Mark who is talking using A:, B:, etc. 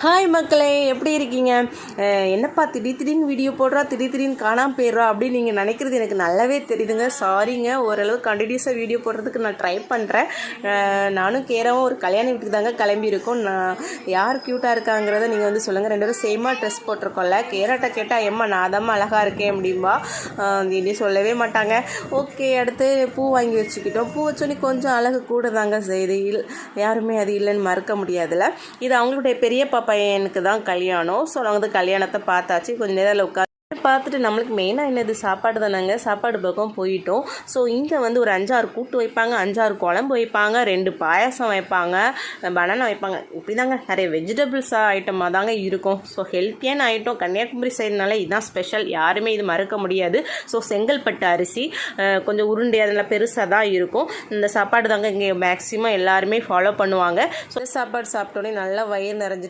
A: Hi மக்களே, எப்படி இருக்கீங்க? என்னப்பா திடீர்னு வீடியோ போடுறா, திடீர்னு காணாமல் போயிடுறா அப்படின்னு நீங்கள் நினைக்கிறது எனக்கு நல்லாவே தெரியுதுங்க. சாரிங்க. ஓரளவு கண்டினியூஸாக வீடியோ போடுறதுக்கு நான் ட்ரை பண்ணுறேன். நானும் கேராவும் ஒரு கல்யாண வீட்டுக்கு தாங்க கிளம்பியிருக்கோம். நான் யார் க்யூட்டாக இருக்காங்கிறத நீங்கள் வந்து சொல்லுங்கள். ரெண்டு பேரும் சேமாக ட்ரெஸ் போட்டிருக்கோம்ல. கேராட்ட கேட்டால் எம்மா நான் தான் அழகாக இருக்கேன் அப்படின்பா. இனி சொல்லவே மாட்டாங்க. ஓகே, அடுத்து பூ வாங்கி வச்சுக்கிட்டோம். பூ வச்சோன்னே கொஞ்சம் அழகு கூட தாங்க செய்து. யாருமே அது இல்லைன்னு மறுக்க முடியாதுல்ல. இது அவங்களுடைய பெரிய பையனுக்கு தான் கல்யாணம். ஸோ நாங்கள் வந்து கல்யாணத்தை பார்த்தாச்சு. கொஞ்சம் நேரம் உட்காந்து பார்த்துட்டு நம்மளுக்கு மெயினாக என்னது சாப்பாடு தானேங்க. சாப்பாடு பக்கம் போயிட்டோம். ஸோ இங்கே வந்து ஒரு 5-6 கூட்டு வைப்பாங்க, 5-6 குழம்பு வைப்பாங்க, 2 பாயாசம் வைப்பாங்க, பனானா வைப்பாங்க. இப்படி தாங்க நிறைய வெஜிடபிள்ஸ் ஐட்டமாக தாங்க இருக்கும். ஸோ ஹெல்த்தியான ஐட்டம் கன்னியாகுமரி சைடுனால இதுதான் ஸ்பெஷல். யாருமே இது மறுக்க முடியாது. ஸோ செங்கல்பட்டு அரிசி கொஞ்சம் உருண்டை அதெல்லாம் பெருசாக தான் இருக்கும். இந்த சாப்பாடு தாங்க இங்கே மேக்ஸிமம் எல்லாருமே ஃபாலோ பண்ணுவாங்க. ஸோ சாப்பாடு சாப்பிட்டோன்னே நல்லா வயிறு நிறைஞ்சிட்டு